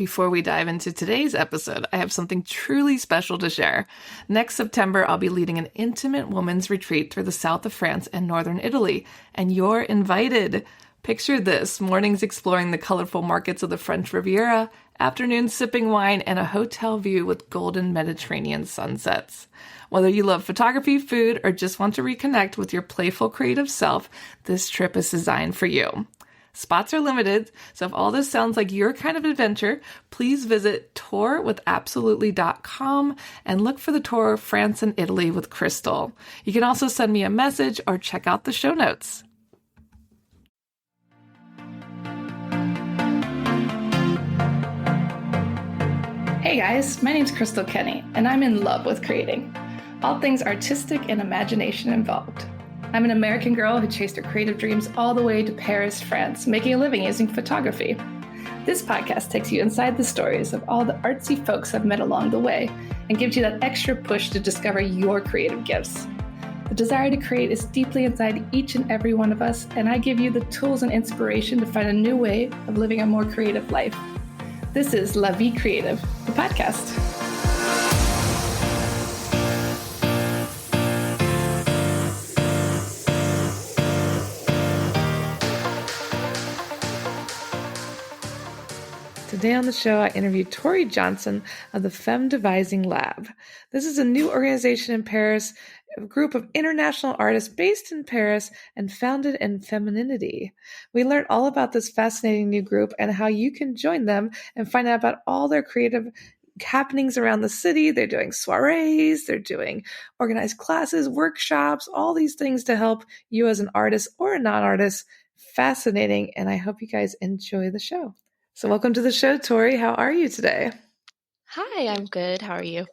Before we dive into today's episode, I have something truly special to share. Next September, I'll be leading an intimate women's retreat through the south of France and northern Italy, and you're invited. Picture this: mornings exploring the colorful markets of the French Riviera, afternoons sipping wine, and a hotel view with golden Mediterranean sunsets. Whether you love photography, food, or just want to reconnect with your playful creative self, this trip is designed for you. Spots are limited, so if all this sounds like your kind of adventure, please visit tourwithabsolutely.com and look for the tour France and Italy with Crystal. You can also send me a message or check out the show notes. Hey guys, my name's Crystal Kenny, and I'm in love with creating. All things artistic and imagination involved. I'm an American girl who chased her creative dreams all the way to Paris, France, making a living using photography. This podcast takes you inside the stories of all the artsy folks I've met along the way and gives you that extra push to discover your creative gifts. The desire to create is deeply inside each and every one of us, and I give you the tools and inspiration to find a new way of living a more creative life. This is La Vie Creative, the podcast. Today on the show, I interviewed Tori Johnson of the Femme Devising Lab. This is a new organization in Paris, a group of international artists based in Paris and founded in femininity. We learned all about this fascinating new group and how you can join them and find out about all their creative happenings around the city. They're doing soirees, they're doing organized classes, workshops, all these things to help you as an artist or a non-artist. Fascinating, and I hope you guys enjoy the show. So welcome to the show, Tori. How are you today? Hi, I'm good. How are you?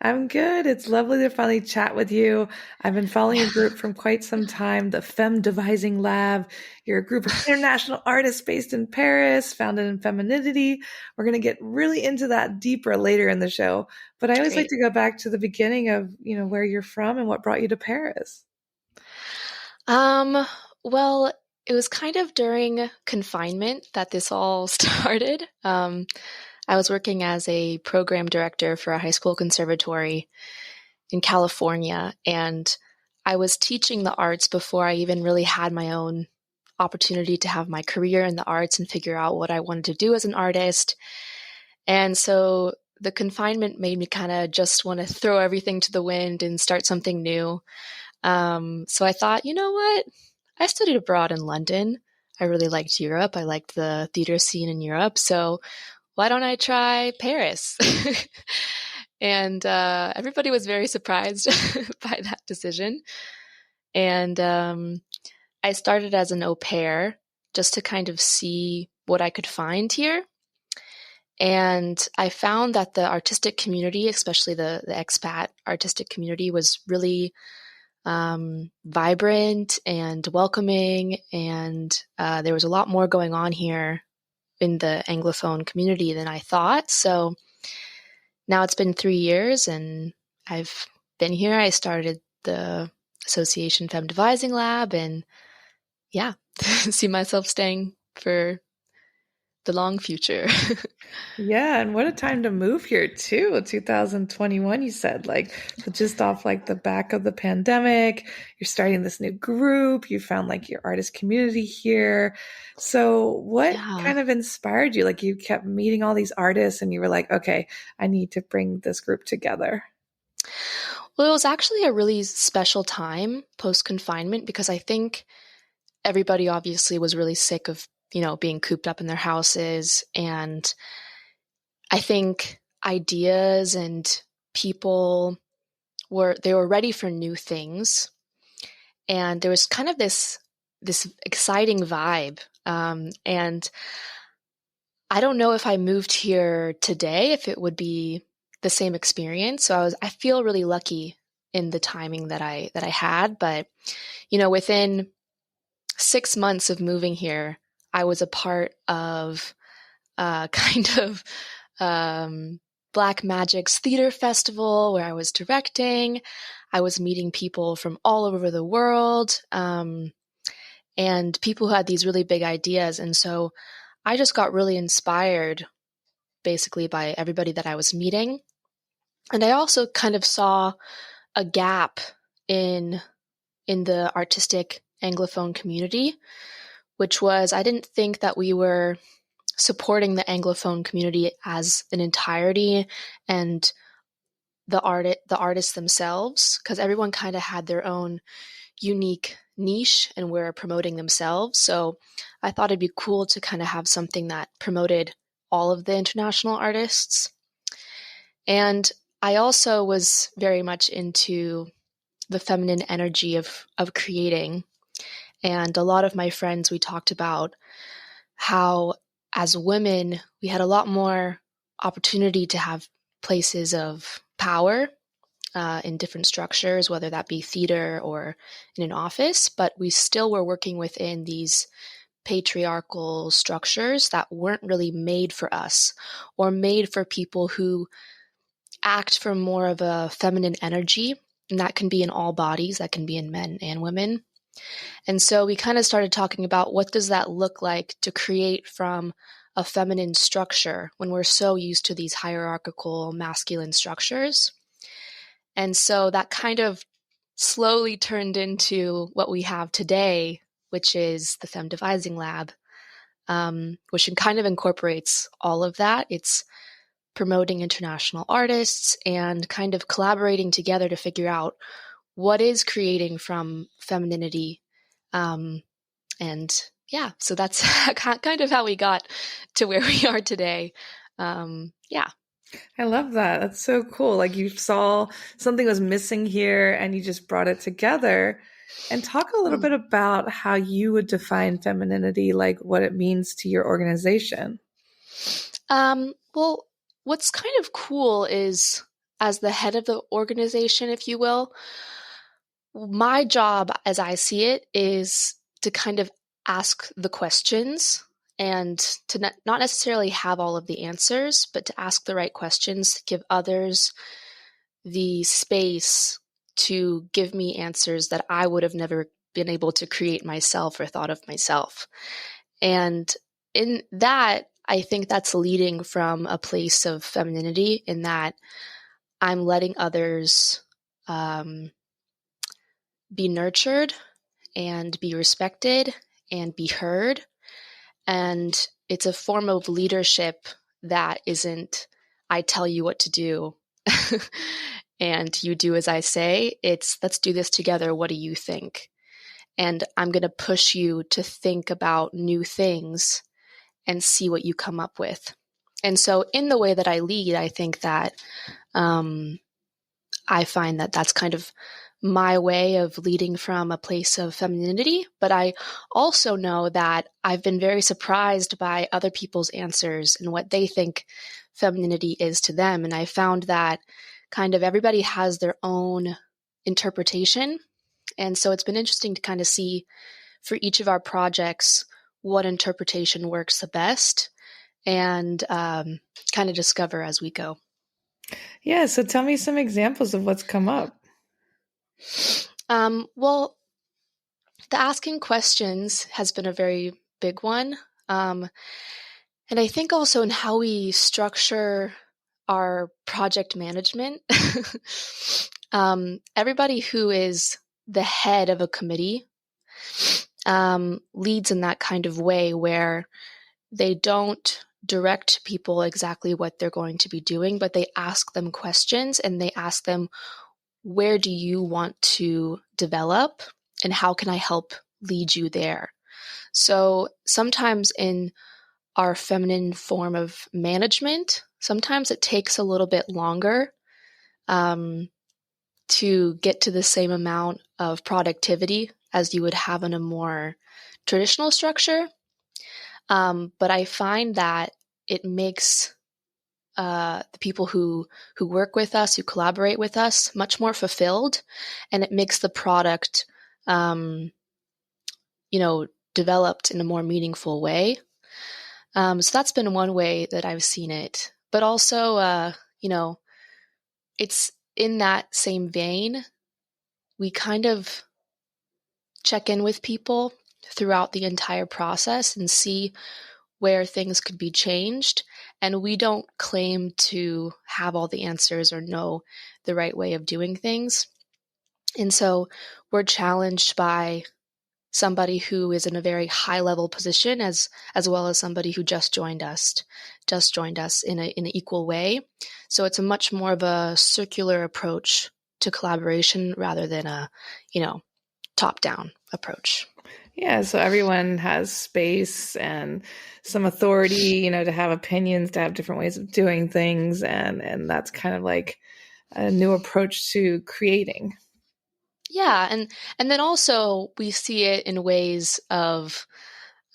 I'm good. It's lovely to finally chat with you. I've been following your group from quite some time, the Femme Devising Lab. You're a group of international artists based in Paris, founded in femininity. We're going to get really into that deeper later in the show. But I always like to go back to the beginning of, where you're from and what brought you to Paris. Well, it was kind of during confinement that this all started. I was working as a program director for a high school conservatory in California, and I was teaching the arts before I even really had my own opportunity to have my career in the arts and figure out what I wanted to do as an artist. And so the confinement made me kind of just want to throw everything to the wind and start something new. So I thought, you know what? I studied abroad in London. I really liked Europe. I liked the theater scene in Europe. So why don't I try Paris? And everybody was very surprised by that decision. And I started as an au pair just to kind of see what I could find here. And I found that the artistic community, especially the expat artistic community, was really vibrant and welcoming, and there was a lot more going on here in the Anglophone community than I thought. So now it's been 3 years and I've been here. I started the Association Femme Devising Lab, and see myself staying for the long future. Yeah, and what a time to move here too. 2021, you said, just off the back of the pandemic. You're starting this new group. You found your artist community here. So what kind of inspired you? You kept meeting all these artists and you were like, okay, I need to bring this group together. Well, it was actually a really special time post-confinement because I think everybody obviously was really sick of being cooped up in their houses. And I think ideas and people were ready for new things. And there was kind of this exciting vibe. And I don't know if I moved here today, if it would be the same experience. So I feel really lucky in the timing that I had. But, within 6 months of moving here, I was a part of Black Magic's theater festival where I was directing. I was meeting people from all over the world and people who had these really big ideas. And so I just got really inspired basically by everybody that I was meeting. And I also kind of saw a gap in the artistic Anglophone community, which was I didn't think that we were supporting the Anglophone community as an entirety and the artists themselves, because everyone kind of had their own unique niche and were promoting themselves. So I thought it'd be cool to kind of have something that promoted all of the international artists. And I also was very much into the feminine energy of creating. And a lot of my friends, we talked about how as women, we had a lot more opportunity to have places of power in different structures, whether that be theater or in an office, but we still were working within these patriarchal structures that weren't really made for us or made for people who act from more of a feminine energy. And that can be in all bodies, that can be in men and women. And so we kind of started talking about what does that look like to create from a feminine structure when we're so used to these hierarchical masculine structures. And so that kind of slowly turned into what we have today, which is the Femme Devising Lab, which kind of incorporates all of that. It's promoting international artists and kind of collaborating together to figure out what is creating from femininity. And yeah, so that's kind of how we got to where we are today. Yeah. I love that. That's so cool. Like you saw something was missing here and you just brought it together. And talk a little bit about how you would define femininity, like what it means to your organization. Well, what's kind of cool is as the head of the organization, if you will, my job as I see it is to kind of ask the questions and to not necessarily have all of the answers, but to ask the right questions, to give others the space to give me answers that I would have never been able to create myself or thought of myself. And in that, I think that's leading from a place of femininity in that I'm letting others be nurtured and be respected and be heard. And it's a form of leadership that isn't, I tell you what to do and you do as I say. It's, let's do this together. What do you think? And I'm going to push you to think about new things and see what you come up with. And so in the way that I lead, I think that I find that that's kind of my way of leading from a place of femininity. But I also know that I've been very surprised by other people's answers and what they think femininity is to them. And I found that kind of everybody has their own interpretation. And so it's been interesting to kind of see for each of our projects what interpretation works the best and kind of discover as we go. Yeah, so tell me some examples of what's come up. Well, the asking questions has been a very big one. And I think also in how we structure our project management, everybody who is the head of a committee leads in that kind of way where they don't direct people exactly what they're going to be doing, but they ask them questions and they ask them, where do you want to develop and how can I help lead you there? So sometimes in our feminine form of management, sometimes it takes a little bit longer to get to the same amount of productivity as you would have in a more traditional structure. But I find that it makes the people who work with us, who collaborate with us, much more fulfilled, and it makes the product, developed in a more meaningful way. So that's been one way that I've seen it. But also, it's in that same vein, we kind of check in with people throughout the entire process and see where things could be changed. And we don't claim to have all the answers or know the right way of doing things. And so we're challenged by somebody who is in a very high level position as well as somebody who just joined us in an equal way. So it's a much more of a circular approach to collaboration rather than a, top down approach. Yeah, so everyone has space and some authority, to have opinions, to have different ways of doing things, and that's kind of like a new approach to creating. Yeah, and then also we see it in ways of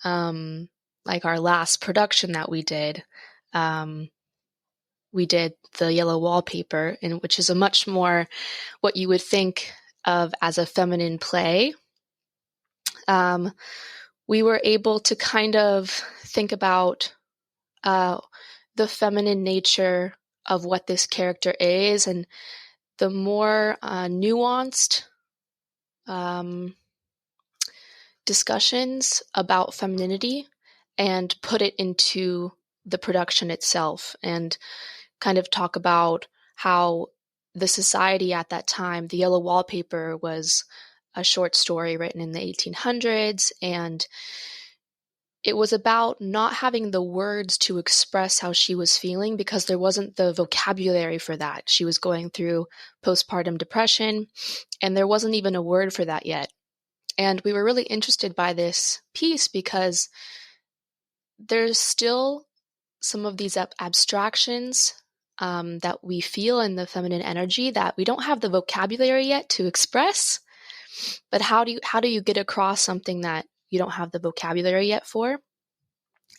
like our last production that we did the yellow wallpaper, which is a much more what you would think of as a feminine play. We were able to kind of think about the feminine nature of what this character is, and the more nuanced discussions about femininity, and put it into the production itself, and kind of talk about how the society at that time, the yellow wallpaper was a short story written in the 1800s, and it was about not having the words to express how she was feeling because there wasn't the vocabulary for that. She was going through postpartum depression, and there wasn't even a word for that yet. And we were really interested by this piece because there's still some of these abstractions that we feel in the feminine energy that we don't have the vocabulary yet to express. But how do you get across something that you don't have the vocabulary yet for?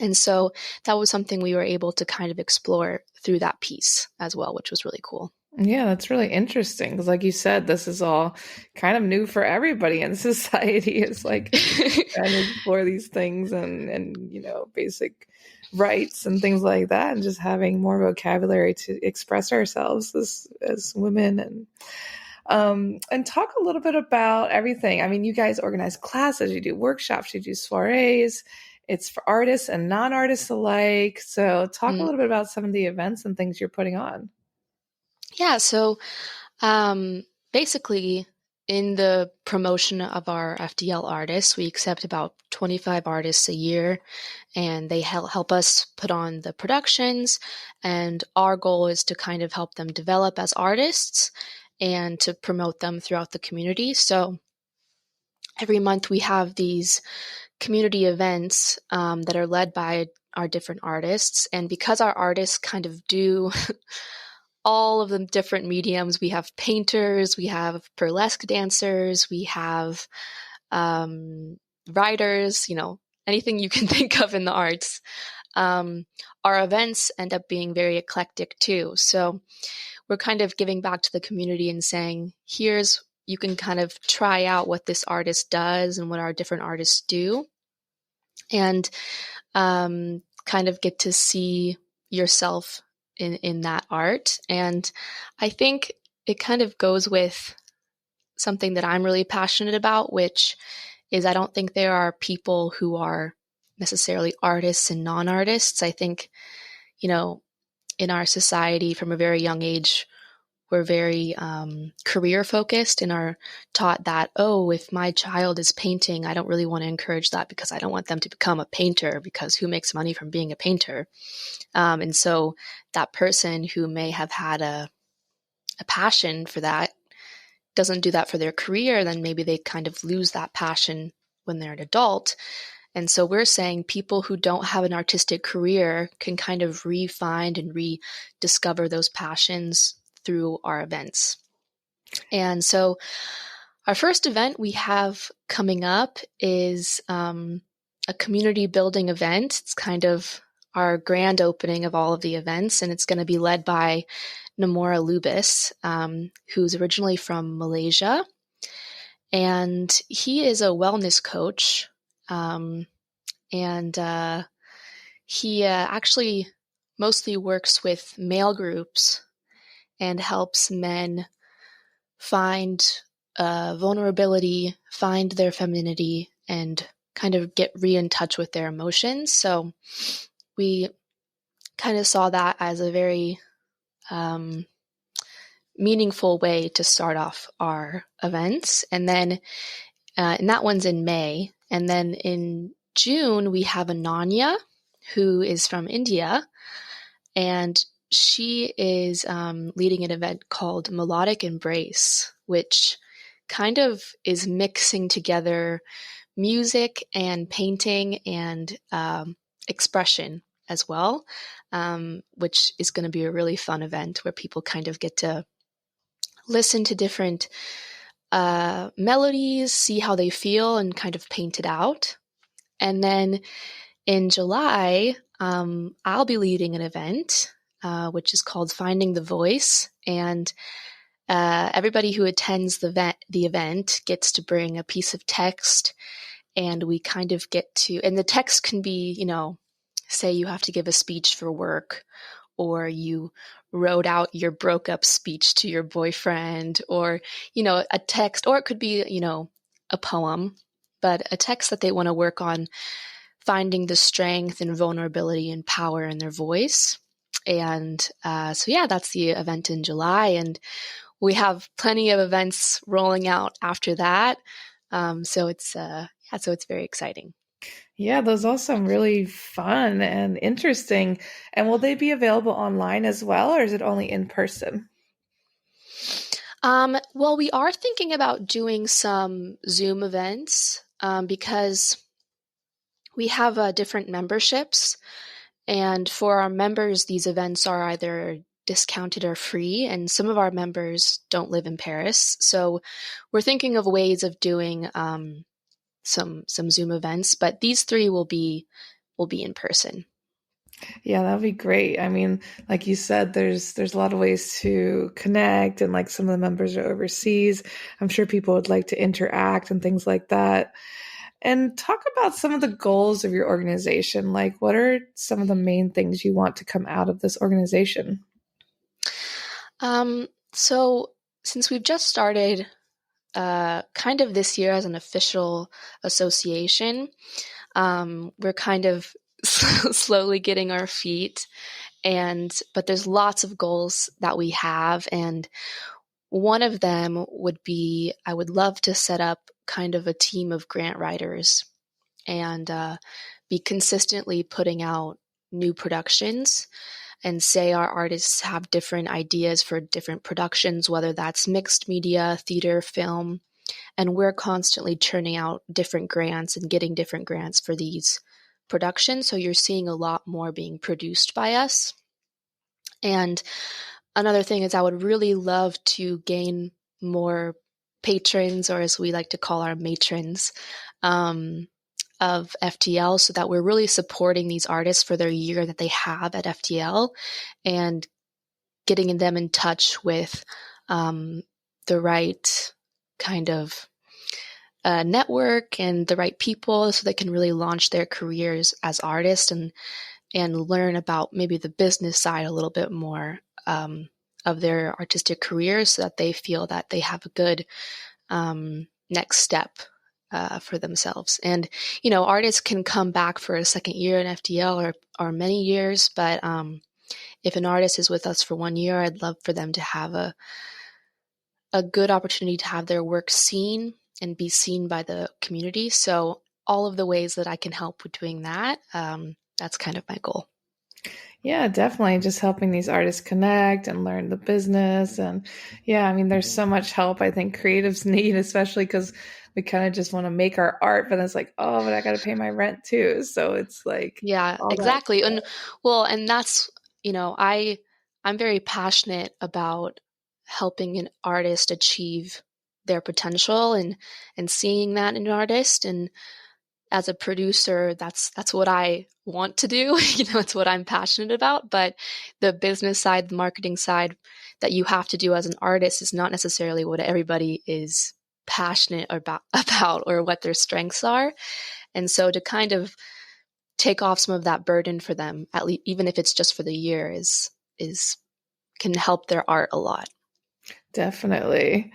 And so that was something we were able to kind of explore through that piece as well, which was really cool. Yeah, that's really interesting because, like you said, this is all kind of new for everybody in society. It's like trying to explore these things and basic rights and things like that, and just having more vocabulary to express ourselves as women and talk a little bit about everything. I mean, you guys organize classes, you do workshops, you do soirees. It's for artists and non-artists alike. So talk a little bit about some of the events and things you're putting on. Yeah, so basically, in the promotion of our FDL artists, we accept about 25 artists a year, and they help us put on the productions. And our goal is to kind of help them develop as artists and to promote them throughout the community. So every month we have these community events that are led by our different artists. And because our artists kind of do all of the different mediums, we have painters, we have burlesque dancers, we have writers, anything you can think of in the arts. Our events end up being very eclectic too. So we're kind of giving back to the community and saying, you can kind of try out what this artist does and what our different artists do, and kind of get to see yourself in that art. And I think it kind of goes with something that I'm really passionate about, which is I don't think there are people who are necessarily artists and non-artists. I think, in our society from a very young age, we're very career focused and are taught that, if my child is painting, I don't really want to encourage that because I don't want them to become a painter, because who makes money from being a painter? And so that person who may have had a passion for that doesn't do that for their career, then maybe they kind of lose that passion when they're an adult. And so we're saying people who don't have an artistic career can kind of re-find and rediscover those passions through our events. And so our first event we have coming up is a community building event. It's kind of our grand opening of all of the events, and it's going to be led by Namora Lubis, who's originally from Malaysia. And he is a wellness coach, and he actually mostly works with male groups and helps men find vulnerability, find their femininity, and kind of get in touch with their emotions. So we kind of saw that as a very meaningful way to start off our events. And then, and that one's in May. And then in June, we have Ananya, who is from India, and she is leading an event called Melodic Embrace, which kind of is mixing together music and painting and expression as well, which is going to be a really fun event where people kind of get to listen to different melodies, see how they feel, and kind of paint it out. And then in July, I'll be leading an event, which is called Finding the Voice. And everybody who attends the event gets to bring a piece of text, and we kind of get to, and the text can be, say you have to give a speech for work, or you wrote out your broke up speech to your boyfriend, or, a text, or it could be, a poem, but a text that they want to work on finding the strength and vulnerability and power in their voice. And so, yeah, that's the event in July. And we have plenty of events rolling out after that. So it's very exciting. Yeah, those all sound really fun and interesting. And will they be available online as well, or is it only in person? Well, we are thinking about doing some Zoom events because we have different memberships. And for our members, these events are either discounted or free, and some of our members don't live in Paris. So we're thinking of ways of doing some Zoom events, but these three will be in person. Yeah, that'd be great. I mean, like you said, there's a lot of ways to connect, and like some of the members are overseas. I'm sure people would like to interact and things like that. And talk about some of the goals of your organization. Like, what are some of the main things you want to come out of this organization? So since we've just started kind of this year as an official association, we're kind of slowly getting our feet, but there's lots of goals that we have, and one of them would be, I would love to set up kind of a team of grant writers and be consistently putting out new productions. And say our artists have different ideas for different productions, whether that's mixed media, theater, film, and we're constantly churning out different grants and getting different grants for these productions. So you're seeing a lot more being produced by us. And another thing is I would really love to gain more patrons, or as we like to call our matrons, of FTL, so that we're really supporting these artists for their year that they have at FTL and getting them in touch with the right kind of network and the right people so they can really launch their careers as artists and learn about maybe the business side a little bit more of their artistic careers, so that they feel that they have a good next step for themselves. And, artists can come back for a second year in FTL or many years, but if an artist is with us for 1 year, I'd love for them to have a good opportunity to have their work seen and be seen by the community. So all of the ways that I can help with doing that, that's kind of my goal. Yeah, definitely. Just helping these artists connect and learn the business. And yeah, I mean, there's so much help I think creatives need, especially because we kind of just want to make our art, but it's like, oh, but I got to pay my rent too. So it's like, Yeah, all that. exactly. And well, and that's, I'm very passionate about helping an artist achieve their potential and seeing that in an artist. And as a producer, that's what I want to do. It's what I'm passionate about. But the business side, the marketing side that you have to do as an artist is not necessarily what everybody is passionate about or what their strengths are. And so to kind of take off some of that burden for them, at least even if it's just for the year, is can help their art a lot. Definitely.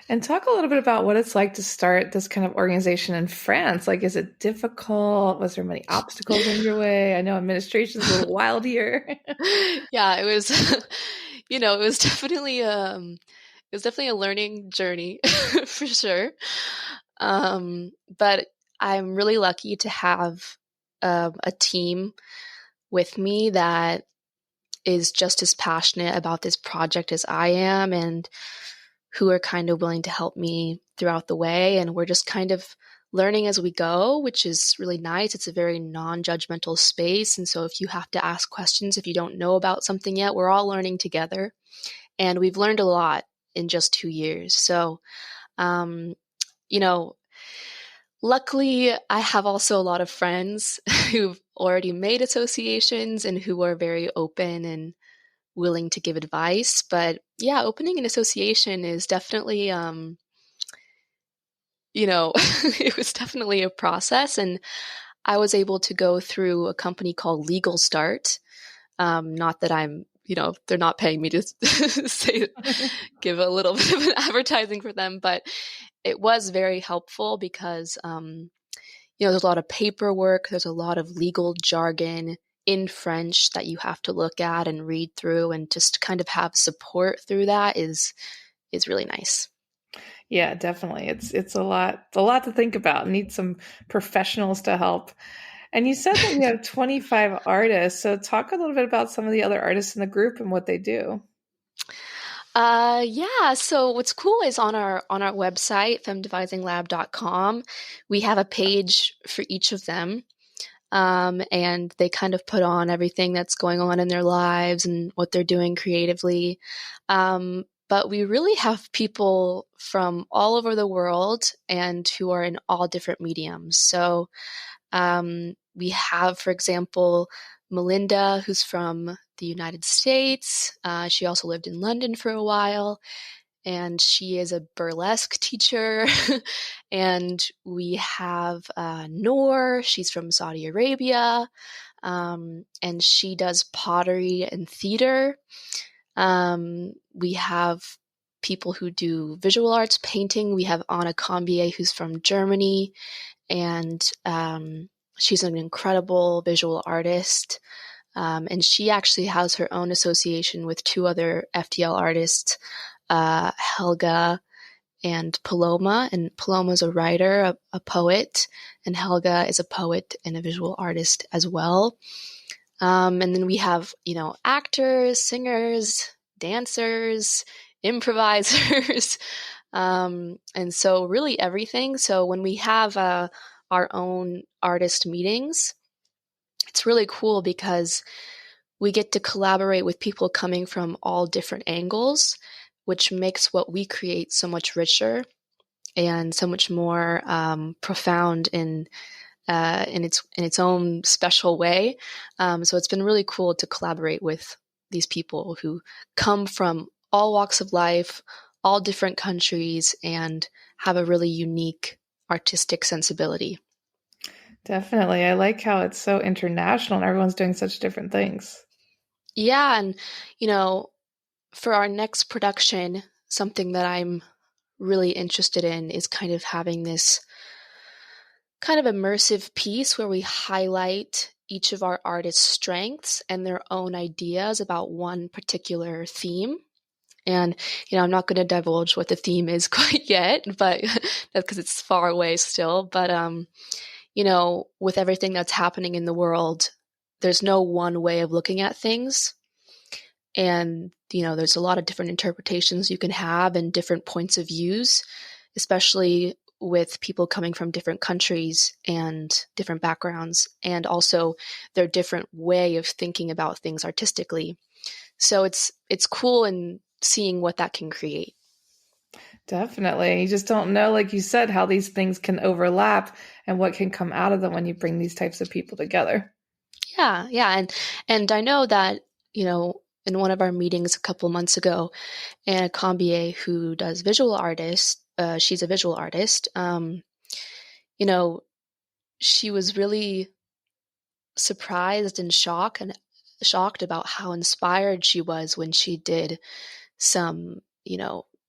And talk a little bit about what it's like to start this kind of organization in France. Like, is it difficult? Was there many obstacles in your way? I know administration is a little wild here. Yeah, it was, it was definitely a learning journey for sure. But I'm really lucky to have a team with me that is just as passionate about this project as I am, and who are kind of willing to help me throughout the way. And we're just kind of learning as we go, which is really nice. It's a very non-judgmental space. And so if you have to ask questions, if you don't know about something yet, we're all learning together. And we've learned a lot in just 2 years. So, um, you know, luckily, I have also a lot of friends who've already made associations and who are very open and willing to give advice. But yeah, opening an association is definitely, it was definitely a process. And I was able to go through a company called Legal Start. Not that I'm, they're not paying me to say, give a little bit of an advertising for them, but it was very helpful because, there's a lot of paperwork, there's a lot of legal jargon in French that you have to look at and read through, and just kind of have support through that is really nice. Yeah, definitely. It's a lot to think about. Need some professionals to help. And you said that you have 25 artists. So talk a little bit about some of the other artists in the group and what they do. Yeah. So what's cool is on our website, femdevisinglab.com, we have a page for each of them. And they kind of put on everything that's going on in their lives and what they're doing creatively. But we really have people from all over the world and who are in all different mediums. So we have, for example, Melinda, who's from the United States. She also lived in London for a while, and she is a burlesque teacher. And we have Noor, she's from Saudi Arabia, and she does pottery and theater. We have people who do visual arts painting. We have Anna Combier, who's from Germany, and she's an incredible visual artist. And she actually has her own association with two other FDL artists, Helga and Paloma. And Paloma's a writer, a poet, and Helga is a poet and a visual artist as well. And then we have, actors, singers, dancers, improvisers, and so really everything. So when we have our own artist meetings, it's really cool because we get to collaborate with people coming from all different angles, which makes what we create so much richer and so much more profound in its own special way. So it's been really cool to collaborate with these people who come from all walks of life, all different countries, and have a really unique artistic sensibility. Definitely. I like how it's so international and everyone's doing such different things. Yeah, and for our next production, something that I'm really interested in is kind of having this kind of immersive piece where we highlight each of our artists' strengths and their own ideas about one particular theme. And, I'm not going to divulge what the theme is quite yet, but that's because it's far away still. But, with everything that's happening in the world, there's no one way of looking at things. And, there's a lot of different interpretations you can have and different points of views, especially with people coming from different countries and different backgrounds, and also their different way of thinking about things artistically. So it's cool in seeing what that can create. Definitely. You just don't know, like you said, how these things can overlap and what can come out of them when you bring these types of people together. Yeah. And I know that, in one of our meetings a couple months ago, Anna Combier, who does visual artist, she's a visual artist. She was really surprised and shocked about how inspired she was when she did some,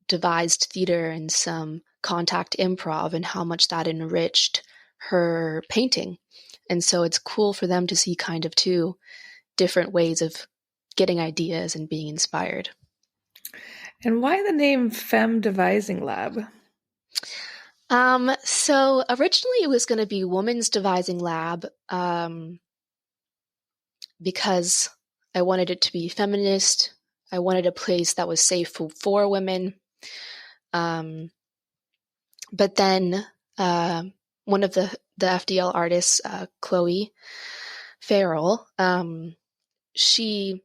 devised theater and some contact improv and how much that enriched her painting. And so it's cool for them to see kind of two different ways of getting ideas and being inspired. And why the name Femme Devising Lab? So originally it was going to be Women's Devising Lab, because I wanted it to be feminist. I wanted a place that was safe for women. But then one of the FDL artists, Chloe Farrell, she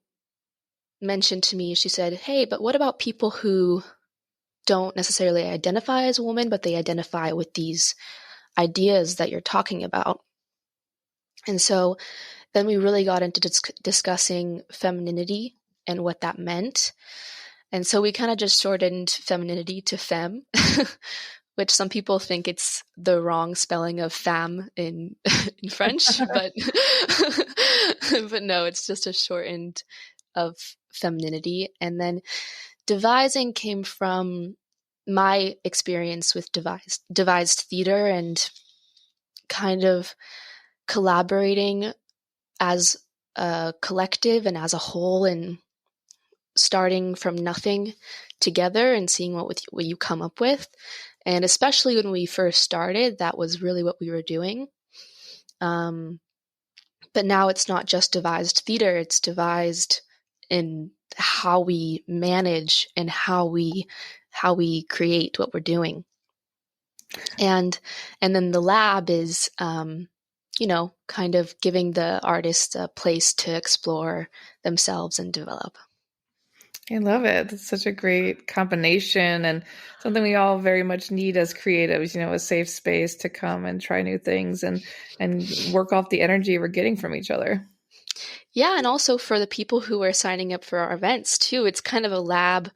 mentioned to me, she said, hey, but what about people who don't necessarily identify as a woman, but they identify with these ideas that you're talking about? And so then we really got into discussing femininity and what that meant. And so we kind of just shortened femininity to femme, which some people think it's the wrong spelling of femme in French, but but no, it's just a shortened of femininity. And then devising came from my experience with devised theater and kind of collaborating as a collective and as a whole, and starting from nothing together and seeing what you come up with. And especially when we first started, that was really what we were doing. But now it's not just devised theater, it's devised in how we manage and how we create what we're doing. And then the lab is kind of giving the artists a place to explore themselves and develop. I love it. It's such a great combination and something we all very much need as creatives, a safe space to come and try new things and work off the energy we're getting from each other. Yeah, and also for the people who are signing up for our events too, it's kind of a lab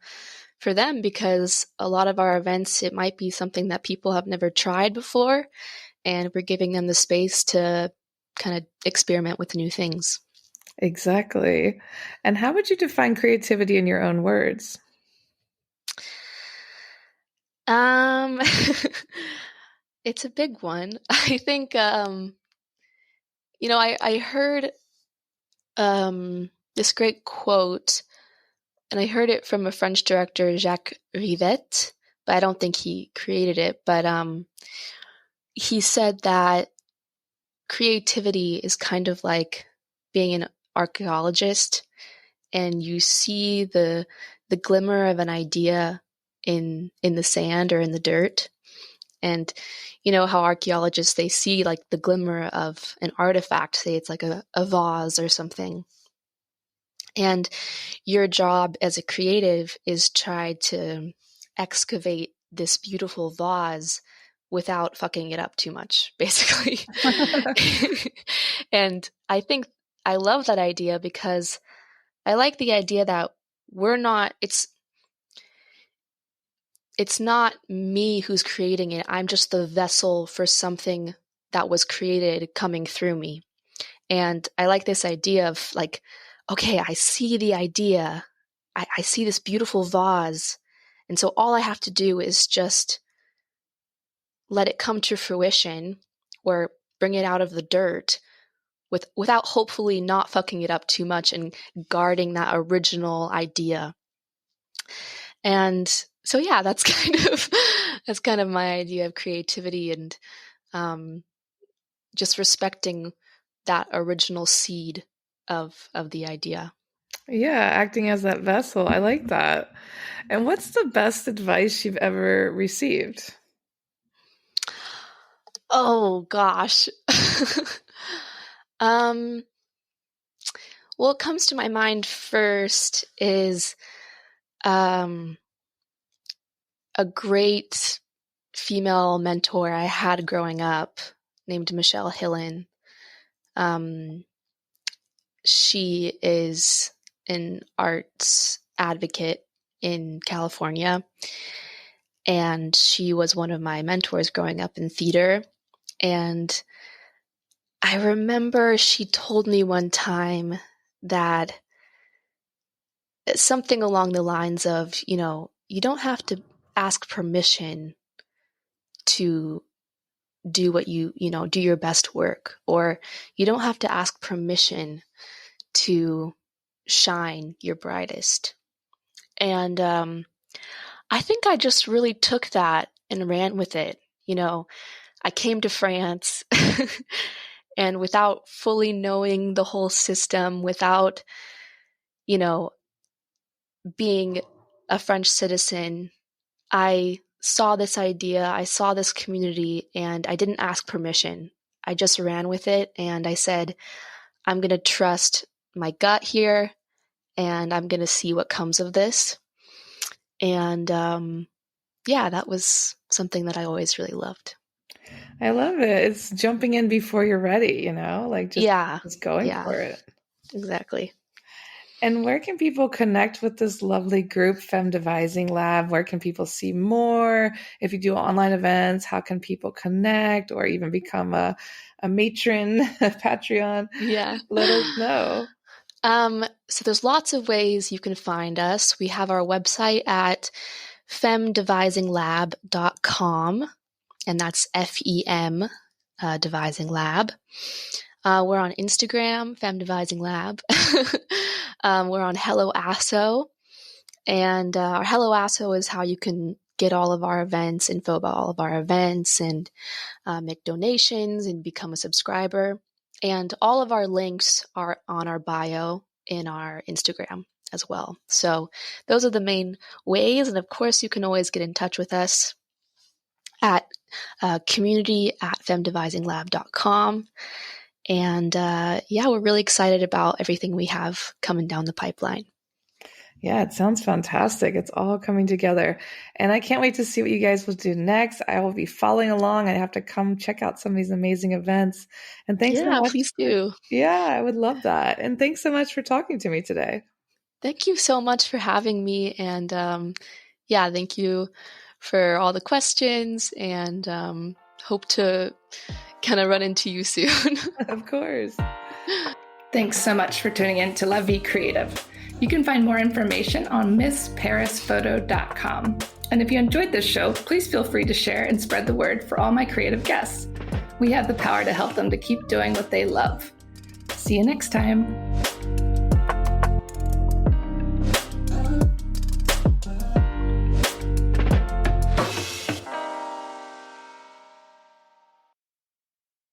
for them, because a lot of our events, it might be something that people have never tried before, and we're giving them the space to kind of experiment with new things. Exactly. And how would you define creativity in your own words? It's a big one. I think, I heard this great quote, and I heard it from a French director, Jacques Rivette, but I don't think he created it. But he said that creativity is kind of like being an archaeologist, and you see the glimmer of an idea in the sand or in the dirt. And you know how archaeologists, they see like the glimmer of an artifact, say it's like a vase or something. And your job as a creative is try to excavate this beautiful vase without fucking it up too much, basically. And I think I love that idea, because I like the idea that it's not me who's creating it. I'm just the vessel for something that was created coming through me. And I like this idea of like, okay, I see the idea. I see this beautiful vase. And so all I have to do is just let it come to fruition, or bring it out of the dirt without hopefully not fucking it up too much and guarding that original idea. And so, yeah, that's kind of my idea of creativity, and just respecting that original seed of the idea. Yeah, acting as that vessel. I like that. And what's the best advice you've ever received? Oh gosh. What comes to my mind first is a great female mentor I had growing up named Michelle Hillen. She is an arts advocate in California, and she was one of my mentors growing up in theater. And I remember she told me one time that something along the lines of, you don't have to ask permission to do what do your best work, or you don't have to ask permission to shine your brightest. And I think I just really took that and ran with it. I came to France and without fully knowing the whole system, without, being a French citizen, I saw this idea, I saw this community, and I didn't ask permission. I just ran with it, and I said, I'm going to trust my gut here, and I'm going to see what comes of this. And that was something that I always really loved. I love it. It's jumping in before you're ready, just going for it. Exactly. And where can people connect with this lovely group, Femme Devising Lab? Where can people see more? If you do online events, how can people connect or even become a matron, a Patreon? Yeah. Let us know. So there's lots of ways you can find us. We have our website at femdevisinglab.com, and that's FEM, Devising Lab. We're on Instagram, Femme Devising Lab. We're on Hello Asso, and our Hello Asso is how you can get all of our events, info about all of our events, and make donations and become a subscriber. And all of our links are on our bio in our Instagram as well. So those are the main ways. And of course, you can always get in touch with us at community@femdevisinglab.com. And we're really excited about everything we have coming down the pipeline. Yeah, it sounds fantastic. It's all coming together. And I can't wait to see what you guys will do next. I will be following along. I have to come check out some of these amazing events. And thanks so much. Please do. Yeah, I would love that. And thanks so much for talking to me today. Thank you so much for having me. And thank you for all the questions, and hope to kind of run into you soon. Of course. Thanks so much for tuning in to La Vie Creative. You can find more information on MissParisPhoto.com. And if you enjoyed this show, please feel free to share and spread the word for all my creative guests. We have the power to help them to keep doing what they love. See you next time.